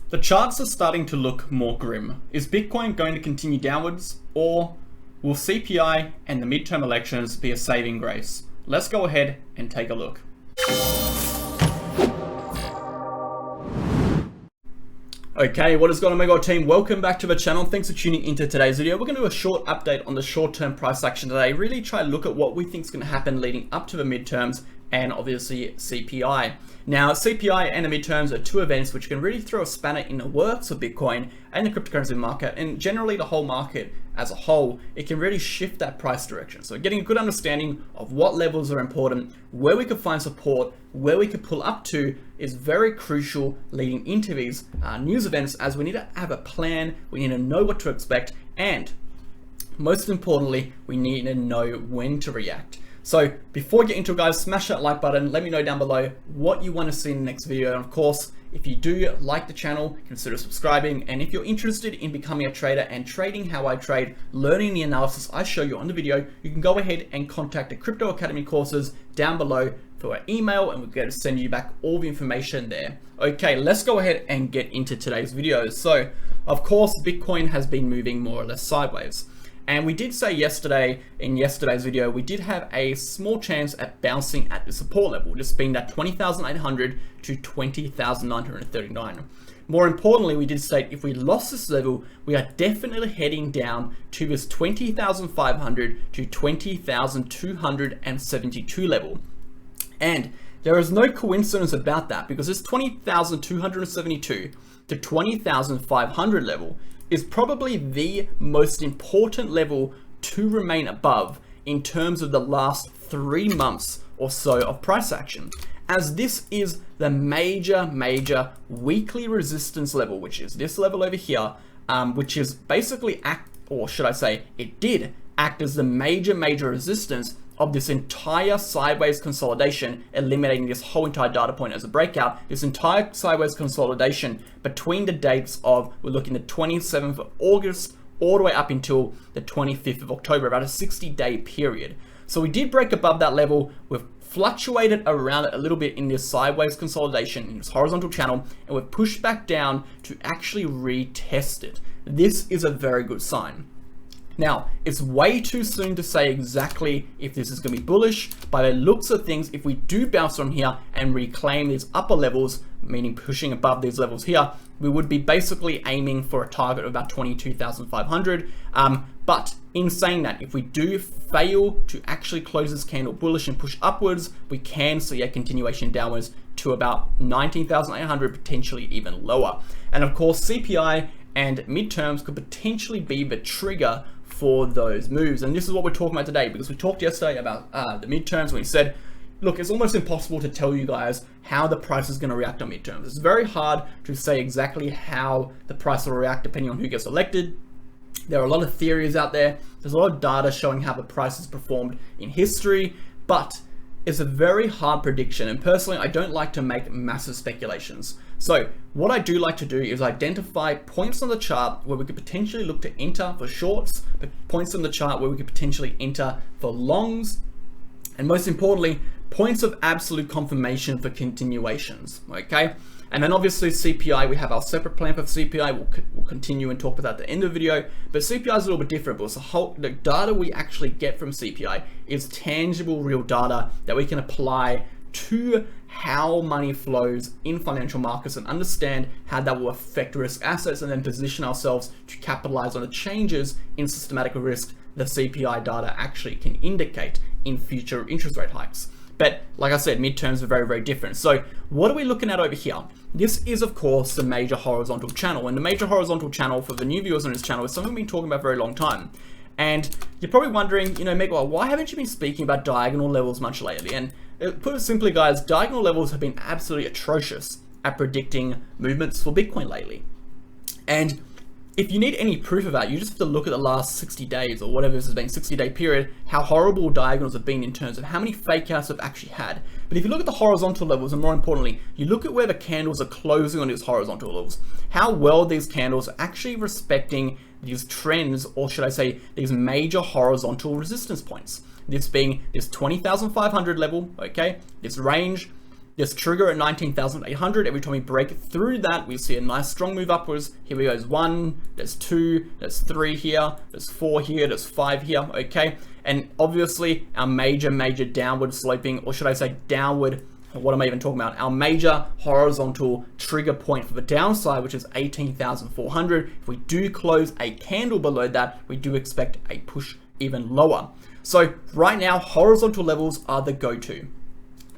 The charts are starting to look more grim. Is Bitcoin going to continue downwards, or will CPI and the midterm elections be a saving grace? Let's go ahead and take a look. Okay, what is going on, MegaWhale team? Welcome back to the channel. Thanks for tuning into today's video. We're going to do a short update on the short-term price action today. Really try to look at what we think is going to happen leading up to the midterms and obviously CPI. Now, CPI and the midterms are two events which can really throw a spanner in the works of Bitcoin and the cryptocurrency market, and generally the whole market as a whole. It can really shift that price direction. So getting a good understanding of what levels are important, where we could find support, where we could pull up to is very crucial leading into these news events, as we need to have a plan, we need to know what to expect, and most importantly, we need to know when to react. So before we get into it, guys, smash that like button. Let me know down below what you want to see in the next video. And of course, if you do like the channel, consider subscribing. And if you're interested in becoming a trader and trading how I trade, learning the analysis I show you on the video, you can go ahead and contact the Crypto Academy courses down below for our email, and we'll get to send you back all the information there. Okay, let's go ahead and get into today's video. So of course, Bitcoin has been moving more or less sideways. And we did say yesterday, in yesterday's video, we did have a small chance at bouncing at the support level, just being that 20,800 to 20,939. More importantly, we did state if we lost this level, we are definitely heading down to this 20,500 to 20,272 level. And there is no coincidence about that, because this 20,272 to 20,500 level is probably the most important level to remain above in terms of the last 3 months or so of price action, as this is the major weekly resistance level, which is this level over here, which is basically it did act as the major resistance of this entire sideways consolidation, eliminating this whole entire data point as a breakout. This entire sideways consolidation between the dates of, we're looking at the 27th of August all the way up until the 25th of October, about a 60-day period. So we did break above that level. We've fluctuated around it a little bit in this sideways consolidation in this horizontal channel, and we've pushed back down to actually retest it. This is a very good sign. Now, it's way too soon to say exactly if this is going to be bullish. By the looks of things, if we do bounce from here and reclaim these upper levels, meaning pushing above these levels here, we would be basically aiming for a target of about 22,500. But in saying that, if we do fail to actually close this candle bullish and push upwards, we can see a continuation downwards to about 19,800, potentially even lower. And of course, CPI and midterms could potentially be the trigger for those moves. And this is what we're talking about today, because we talked yesterday about the midterms, when we said, look, it's almost impossible to tell you guys how the price is going to react on midterms. It's very hard to say exactly how the price will react depending on who gets elected. There are a lot of theories out there. There's a lot of data showing how the price has performed in history, but it's a very hard prediction. And personally, I don't like to make massive speculations. So what I do like to do is identify points on the chart where we could potentially look to enter for shorts, but points on the chart where we could potentially enter for longs, and most importantly, points of absolute confirmation for continuations, okay? And then obviously CPI, we have our separate plan for CPI. We'll continue and talk about that at the end of the video, but CPI is a little bit different, because the data we actually get from CPI is tangible, real data that we can apply to how money flows in financial markets and understand how that will affect risk assets, and then position ourselves to capitalize on the changes in systematic risk the CPI data actually can indicate in future interest rate hikes. But like I said, midterms are very different. So what are we looking at over here? This is, of course, the major horizontal channel. And the major horizontal channel, for the new viewers on this channel, is something we've been talking about for a very long time. And you're probably wondering, MegaWhale, why haven't you been speaking about diagonal levels much lately? And put it simply, guys, diagonal levels have been absolutely atrocious at predicting movements for Bitcoin lately. And if you need any proof of that, you just have to look at the last 60 days or whatever this has been, 60-day period, how horrible diagonals have been in terms of how many fake outs have actually had. But if you look at the horizontal levels, and more importantly, you look at where the candles are closing on these horizontal levels, how well these candles are actually respecting these trends, or should I say, these major horizontal resistance points. This being this 20,500 level, okay, this range, This trigger at 19,800, every time we break through that, we see a nice strong move upwards. Here we go, there's 1, there's 2, there's 3 here, there's 4 here, there's 5 here, okay? And obviously our major downward sloping, or should I say downward, what am I even talking about? Our major horizontal trigger point for the downside, which is 18,400. If we do close a candle below that, we do expect a push even lower. So right now, horizontal levels are the go-to.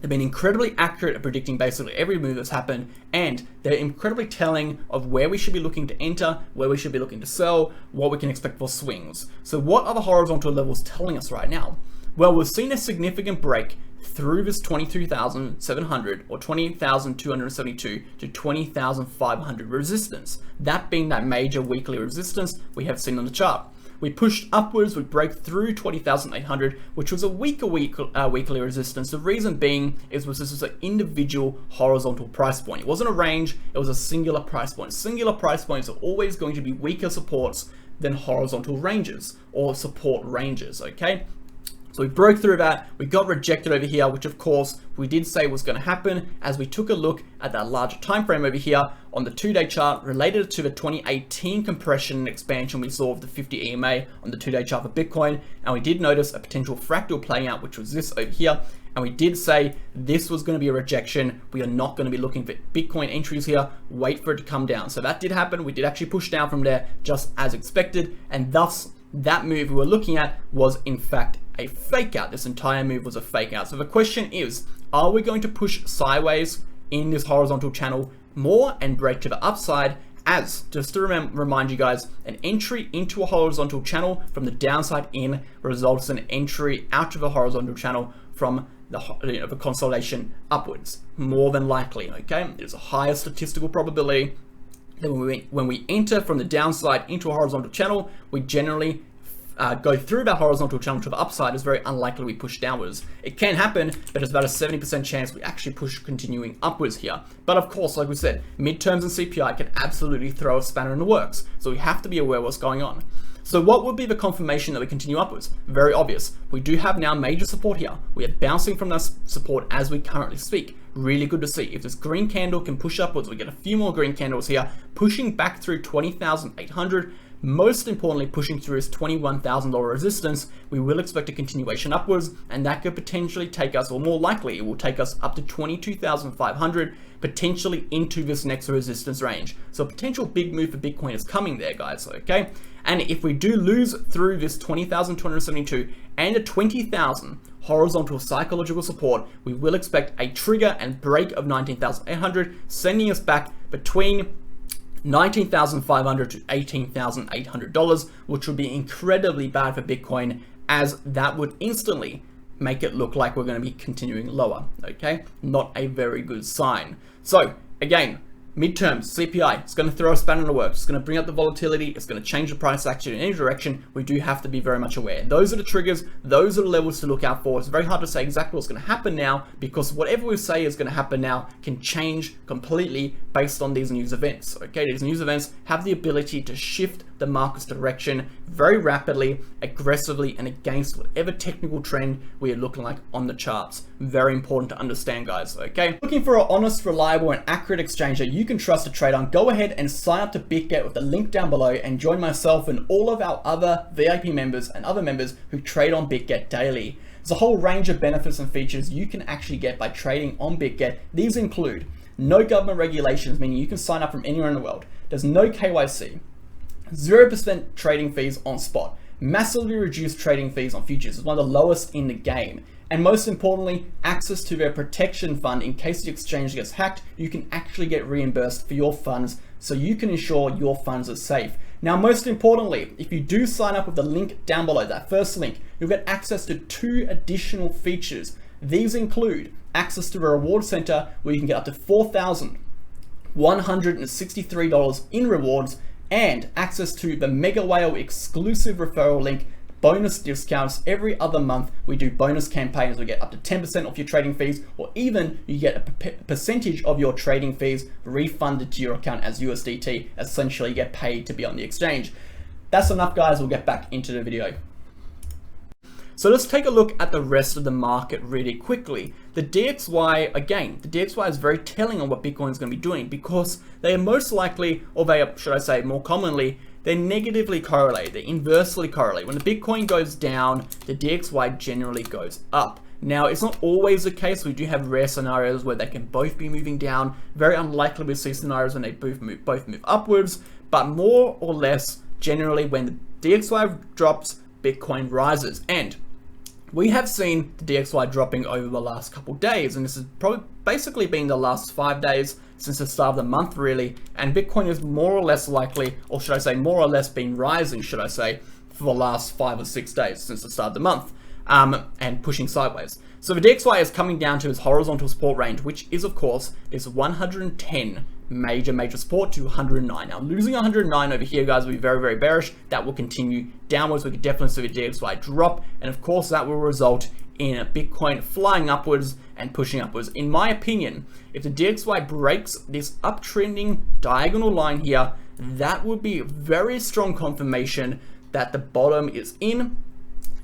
They've been incredibly accurate at predicting basically every move that's happened, and they're incredibly telling of where we should be looking to enter, where we should be looking to sell, what we can expect for swings. So what are the horizontal levels telling us right now? Well, we've seen a significant break through this 22,700 or 20,272 to 20,500 resistance. That being that major weekly resistance we have seen on the chart. We pushed upwards, we broke through 20,800, which was a weaker weekly resistance. The reason being is this was an individual horizontal price point. It wasn't a range, it was a singular price point. Singular price points are always going to be weaker supports than horizontal ranges or support ranges, okay? So we broke through that, we got rejected over here, which of course we did say was going to happen as we took a look at that larger time frame over here on the 2-day chart related to the 2018 compression and expansion we saw of the 50 EMA on the 2-day chart for Bitcoin. And we did notice a potential fractal playing out, which was this over here. And we did say this was going to be a rejection. We are not going to be looking for Bitcoin entries here. Wait for it to come down. So that did happen. We did actually push down from there just as expected. And thus that move we were looking at was in fact a fake out. This entire move was a fake out. So the question is, are we going to push sideways in this horizontal channel more and break to the upside? As, just to remind you guys, an entry into a horizontal channel from the downside in results in an entry out of a horizontal channel from the consolidation upwards, more than likely, okay? There's a higher statistical probability that when we enter from the downside into a horizontal channel, we generally go through that horizontal channel to the upside. Is very unlikely we push downwards. It can happen, but it's about a 70% chance we actually push continuing upwards here. But of course, like we said, midterms and CPI can absolutely throw a spanner in the works. So we have to be aware of what's going on. So what would be the confirmation that we continue upwards? Very obvious. We do have now major support here. We are bouncing from that support as we currently speak. Really good to see. If this green candle can push upwards, we get a few more green candles here, pushing back through 20,800. Most importantly, pushing through this $21,000 resistance, we will expect a continuation upwards, and that could potentially take us, or more likely, it will take us up to 22,500, potentially into this next resistance range. So a potential big move for Bitcoin is coming there, guys, okay? And if we do lose through this 20,272 and a 20,000 horizontal psychological support, we will expect a trigger and break of 19,800, sending us back between $19,500 to $18,800, which would be incredibly bad for Bitcoin, as that would instantly make it look like we're going to be continuing lower, okay? Not a very good sign. So again, midterms, CPI, it's going to throw a spanner in the works. It's going to bring up the volatility. It's going to change the price action in any direction. We do have to be very much aware. Those are the triggers. Those are the levels to look out for. It's very hard to say exactly what's going to happen now, because whatever we say is going to happen now can change completely based on these news events. Okay, these news events have the ability to shift the market's direction very rapidly, aggressively, and against whatever technical trend we are looking like on the charts. Very important to understand, guys, okay? Looking for an honest, reliable, and accurate exchange that you can trust to trade on, go ahead and sign up to Bitget with the link down below and join myself and all of our other VIP members and other members who trade on Bitget daily. There's a whole range of benefits and features you can actually get by trading on Bitget. These include no government regulations, meaning you can sign up from anywhere in the world. There's no KYC. 0% trading fees on spot, massively reduced trading fees on futures. It's one of the lowest in the game. And most importantly, access to their protection fund in case the exchange gets hacked. You can actually get reimbursed for your funds, so you can ensure your funds are safe. Now, most importantly, if you do sign up with the link down below, that first link, you'll get access to 2 additional features. These include access to the reward center, where you can get up to $4,163 in rewards, and access to the MegaWhale exclusive referral link, bonus discounts. Every other month we do bonus campaigns. We get up to 10% off your trading fees, or even you get a percentage of your trading fees refunded to your account as USDT. Essentially, you get paid to be on the exchange. That's enough, guys. We'll get back into the video. So let's take a look at the rest of the market really quickly. The DXY, again, the DXY is very telling on what Bitcoin is going to be doing because they are most likely, or they are, should I say more commonly, they're negatively correlated, they inversely correlate. When the Bitcoin goes down, the DXY generally goes up. Now, it's not always the case. We do have rare scenarios where they can both be moving down. Very unlikely we see scenarios when they both move upwards, but more or less, generally when the DXY drops, Bitcoin rises. And we have seen the DXY dropping over the last couple days, and this has probably basically been the last 5 days since the start of the month, really. And Bitcoin is more or less likely, or should I say, more or less been rising, should I say, for the last 5 or 6 days since the start of the month, and pushing sideways. So the DXY is coming down to its horizontal support range, which is, of course, is 110 major support to 109. Now, losing 109 over here, guys, will be very, very bearish. That will continue downwards. We could definitely see the DXY drop, and of course, that will result in Bitcoin flying upwards and pushing upwards. In my opinion, if the DXY breaks this uptrending diagonal line here, that would be very strong confirmation that the bottom is in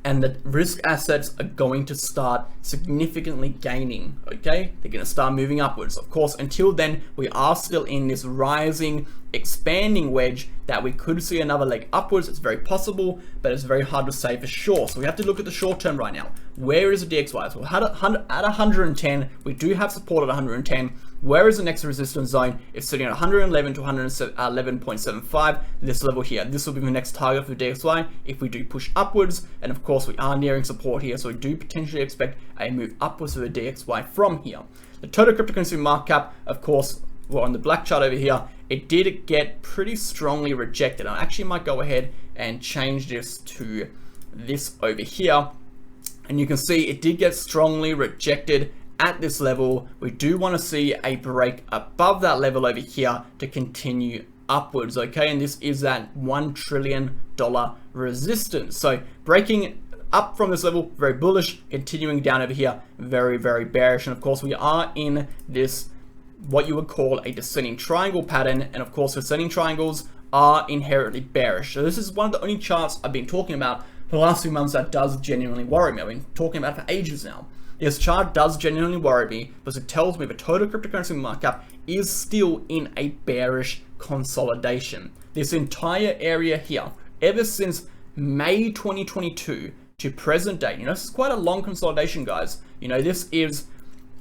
and the risk assets are going to start significantly gaining, okay? They're gonna start moving upwards. Of course, until then, we are still in this rising, expanding wedge that we could see another leg upwards. It's very possible, but it's very hard to say for sure. So we have to look at the short term right now. Where is the DXY? So at 110, we do have support at 110. Where is the next resistance zone? It's sitting at 111 to 111.75, this level here. This will be the next target for DXY if we do push upwards. And of course, we are nearing support here, so we do potentially expect a move upwards for the DXY from here. The total cryptocurrency market cap, of course, well, on the black chart over here, it did get pretty strongly rejected. I actually might go ahead and change this to this over here. And you can see it did get strongly rejected at this level. We do want to see a break above that level over here to continue upwards, okay? And this is that $1 trillion resistance. So breaking up from this level, very bullish, continuing down over here, very, very bearish. And of course, we are in this, what you would call a descending triangle pattern. And of course, descending triangles are inherently bearish. So this is one of the only charts I've been talking about for the last few months that does genuinely worry me. I've been talking about it for ages now. This chart does genuinely worry me because it tells me the total cryptocurrency market cap is still in a bearish consolidation. This entire area here, ever since May 2022 to present day, you know, this is quite a long consolidation, guys. You know, this is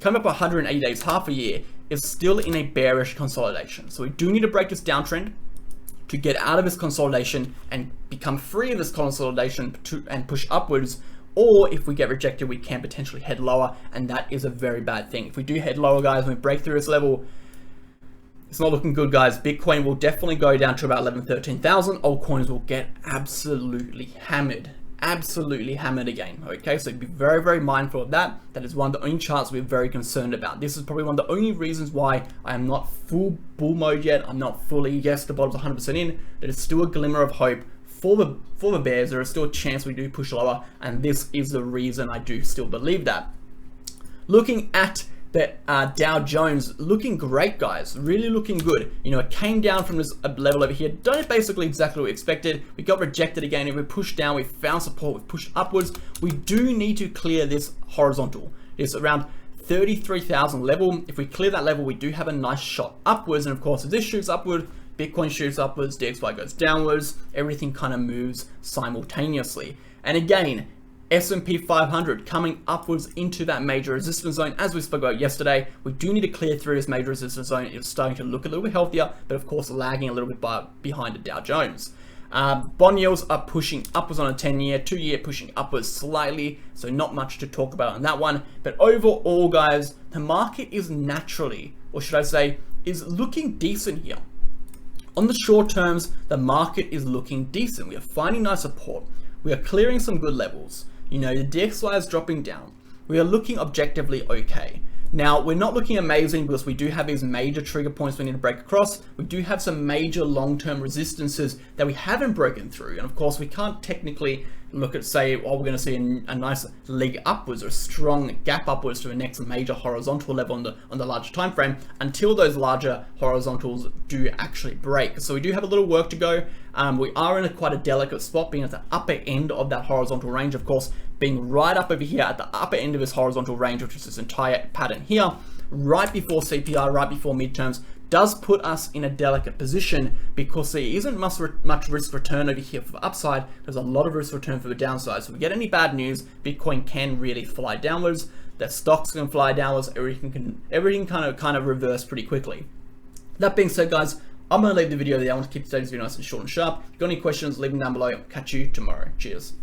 coming up 180 days, half a year, is still in a bearish consolidation. So we do need to break this downtrend to get out of this consolidation and become free of this consolidation and push upwards. Or if we get rejected, we can potentially head lower, and that is a very bad thing. If we do head lower, guys, when we break through this level, it's not looking good, guys. Bitcoin will definitely go down to about 11,000, 13,000. Altcoins will get absolutely hammered again, okay? So be very, very mindful of that. That is one of the only charts we're very concerned about. This is probably one of the only reasons why I am not full bull mode yet. I'm not fully, yes, the bottom's 100% in. There is still a glimmer of hope for the bears. There is still a chance we do push lower, and this is the reason I do still believe that. Looking at the Dow Jones, looking great, guys, really looking good. You know, it came down from this level over here, done basically exactly what we expected. We got rejected again, and we pushed down, we found support, we pushed upwards. We do need to clear this horizontal. It's around 33,000 level. If we clear that level, we do have a nice shot upwards, and of course, if this shoots upward, Bitcoin shoots upwards, DXY goes downwards, everything kind of moves simultaneously. And again, S&P 500 coming upwards into that major resistance zone. As we spoke about yesterday, we do need to clear through this major resistance zone. It's starting to look a little bit healthier, but of course lagging a little bit behind the Dow Jones. Bond yields are pushing upwards on a 10-year, 2-year pushing upwards slightly, so not much to talk about on that one. But overall, guys, the market is naturally, or should I say, is looking decent here. On the short terms, the market is looking decent. We are finding nice support. We are clearing some good levels. You know, the DXY is dropping down. We are looking objectively okay. Now, we're not looking amazing because we do have these major trigger points we need to break across. We do have some major long-term resistances that we haven't broken through. And of course, we can't technically look at, say, we're going to see a nice leg upwards or a strong gap upwards to the next major horizontal level on the larger time frame until those larger horizontals do actually break. So we do have a little work to go. We are in quite a delicate spot, being at the upper end of that horizontal range, of course, being right up over here at the upper end of this horizontal range, which is this entire pattern here, right before CPI, right before midterms, does put us in a delicate position because there isn't much risk return over here for the upside. There's a lot of risk return for the downside. So if we get any bad news, Bitcoin can really fly downwards. The stocks can fly downwards. Everything kind of reverse pretty quickly. That being said, guys, I'm going to leave the video there. I want to keep today's video nice and short and sharp. If you've got any questions, leave them down below. I'll catch you tomorrow. Cheers.